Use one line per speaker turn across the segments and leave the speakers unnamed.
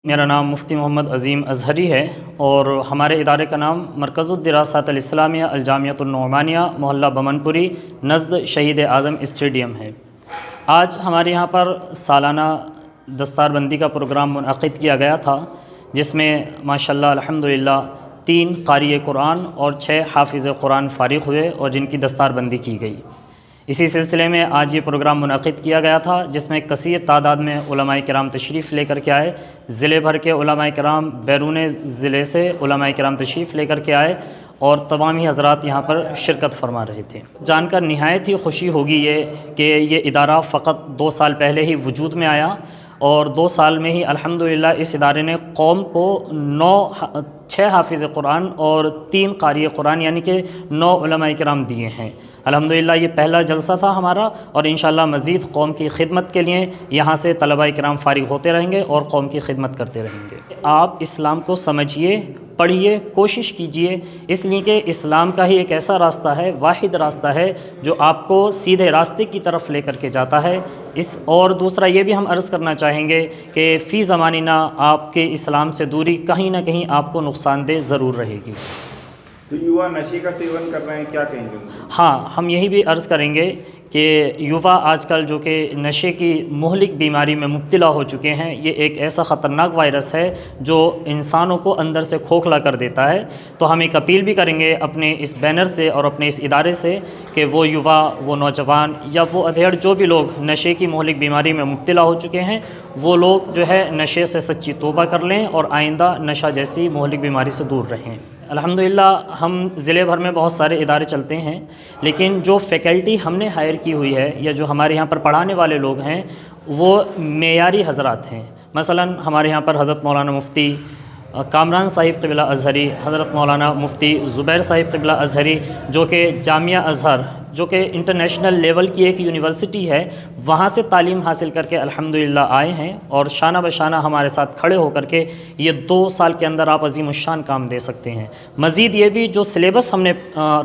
मेरा नाम मुफ्ती मोहम्मद अज़ीम अज़हरी है और हमारे इदारे का नाम मरकज़ुद्दिरासात अल-इस्लामिया अल-जामियतुन-नुअमानिया मोहल्ला बमनपुरी नज़द शहीद आज़म स्टेडियम है। आज हमारे यहाँ पर सालाना दस्तारबंदी का प्रोग्राम मुनअक़िद किया गया था, जिसमें माशाअल्लाह अल्हम्दुलिल्लाह 3 क़ारी कुरान और 6 हाफ़िज़ कुरान फ़ारिग़ हुए और जिनकी दस्तारबंदी की गई। इसी सिलसिले में आज ये प्रोग्राम मुनअक़िद किया गया था, जिसमें कसीर तादाद में उलमाए किराम तशरीफ़ लेकर के आए। ज़िले भर के उलमाए किराम, बैरून ज़िले से उलमाए किराम तशरीफ़ लेकर के आए और तमाम ही हज़रात यहाँ पर शिरकत फरमा रहे थे। जानकर निहायत ही खुशी होगी ये कि ये इदारा फ़कत 2 साल पहले ही वजूद में आया और 2 साल में ही अल्हम्दुलिल्लाह इस इदारे ने कौम को 6 हाफ़िज़ कुरान और 3 क़ारी कुरान यानी कि 9 उलमाए किराम दिए हैं। अल्हम्दुलिल्लाह ये पहला जलसा था हमारा और इंशाअल्लाह मज़ीद कौम की खिदमत के लिए यहाँ से तलबाए किराम फ़ारिग़ होते रहेंगे और कौम की खिदमत करते रहेंगे। आप इस्लाम को समझिए, पढ़िए, कोशिश कीजिए, इसलिए कि इस्लाम का ही एक ऐसा रास्ता है, वाहिद रास्ता है जो आपको सीधे रास्ते की तरफ लेकर के जाता है। और दूसरा ये भी हम अर्ज़ करना चाहेंगे कि फ़ी ज़मानिना आपके इस्लाम से दूरी कहीं ना कहीं आपको नुकसानदेह ज़रूर रहेगी।
तो युवा नशे का सेवन कर रहे हैं, क्या कहेंगे?
हाँ, हम यही भी अर्ज़ करेंगे कि युवा आजकल जो कि नशे की मुहलिक बीमारी में मुब्तला हो चुके हैं, ये एक ऐसा ख़तरनाक वायरस है जो इंसानों को अंदर से खोखला कर देता है। तो हम एक अपील भी करेंगे अपने इस बैनर से और अपने इस इदारे से कि वो युवा, वो नौजवान या वो अधेड़ जो भी लोग नशे की मुहलिक बीमारी में मुब्तला हो चुके हैं, वो लोग जो है नशे से सच्ची तौबा कर लें और आइंदा नशा जैसी मुहलिक बीमारी से दूर रहें। अल्हम्दुलिल्लाह हम ज़िले भर में बहुत सारे इदारे चलते हैं, लेकिन जो फ़ैकल्टी हमने हायर की हुई है या जो हमारे यहाँ पर पढ़ाने वाले लोग हैं वो मेयारी हज़रात हैं। मसलन हमारे यहाँ पर हज़रत मौलाना मुफ्ती कामरान साहिब क़िबला अज़हरी, हज़रत मौलाना मुफ्ती ज़ुबैर साहिब क़िबला अज़हरी जो कि जामिया अज़हर जो कि इंटरनेशनल लेवल की एक यूनिवर्सिटी है, वहाँ से तालीम हासिल करके अल्हम्दुलिल्लाह आए हैं और शाना बशाना हमारे साथ खड़े होकर के ये 2 साल के अंदर आप अज़ीमुश्शान काम दे सकते हैं। मज़ीद ये भी जो सिलेबस हमने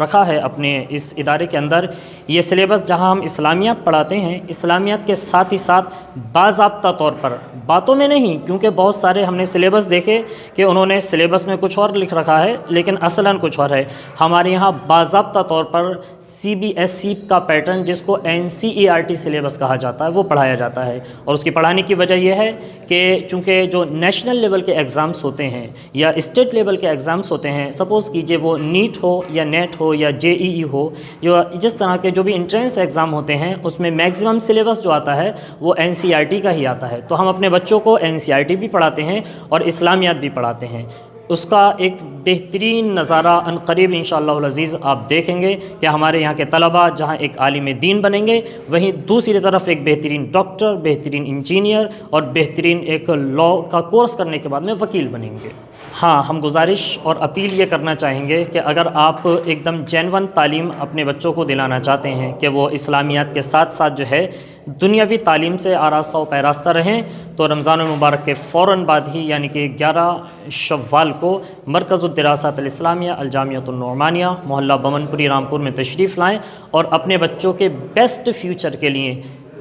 रखा है अपने इस इदारे के अंदर, ये सिलेबस जहाँ हम इस्लामियात पढ़ाते हैं, इस्लामियात के साथ ही साथ बाज़ाब्ता तौर पर, बातों में नहीं, क्योंकि बहुत सारे हमने सिलेबस देखे कि उन्होंने सिलेबस में कुछ और लिख रखा है लेकिन असलन कुछ और है। हमारे यहाँ बाज़ाब्ता तौर पर CBSE का पैटर्न, जिसको NCERT सिलेबस कहा जाता है, वो पढ़ाया जाता है। और उसकी पढ़ाने की वजह यह है कि चूँकि जो नेशनल लेवल के एग्ज़ाम्स होते हैं या स्टेट लेवल के एग्ज़ाम्स होते हैं, सपोज़ कीजिए वो नीट हो या नेट हो या JEE हो, या जिस तरह के जो भी इंट्रेंस एग्ज़ाम होते हैं, उसमें मैक्सिमम सिलेबस जो आता है वो NCERT का ही आता है। तो हम अपने बच्चों को NCERT भी पढ़ाते हैं और इस्लामियात भी पढ़ाते हैं। उसका एक बेहतरीन नज़ारा अनक़रीब इंशाअल्लाहुल अज़ीज़ आप देखेंगे कि हमारे यहाँ के तलबा जहाँ एक आलिम दीन बनेंगे, वहीं दूसरी तरफ एक बेहतरीन डॉक्टर, बेहतरीन इंजीनियर और बेहतरीन एक लॉ का कोर्स करने के बाद में वकील बनेंगे। हाँ, हम गुजारिश और अपील ये करना चाहेंगे कि अगर आप एकदम जेन्युइन तालीम अपने बच्चों को दिलाना चाहते हैं कि वो इस्लामियात के साथ साथ जो है दुनियावी तालीम से आरास्ता व पैरास्ता रहें, तो रमज़ान मुबारक के फ़ौरन बाद ही यानी कि 11 शव्वाल को मरकज़ुद्दिरासात अल-इस्लामिया अल-जामियतुन-नुअमानिया मोहल्ला बमनपुरी रामपुर में तशरीफ़ लाएँ और अपने बच्चों के बेस्ट फ्यूचर के लिए,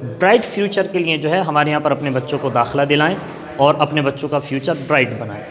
ब्राइट फ्यूचर के लिए जो है हमारे यहाँ पर अपने बच्चों को दाखिला दिलाएँ और अपने बच्चों का फ्यूचर ब्राइट बनाएँ।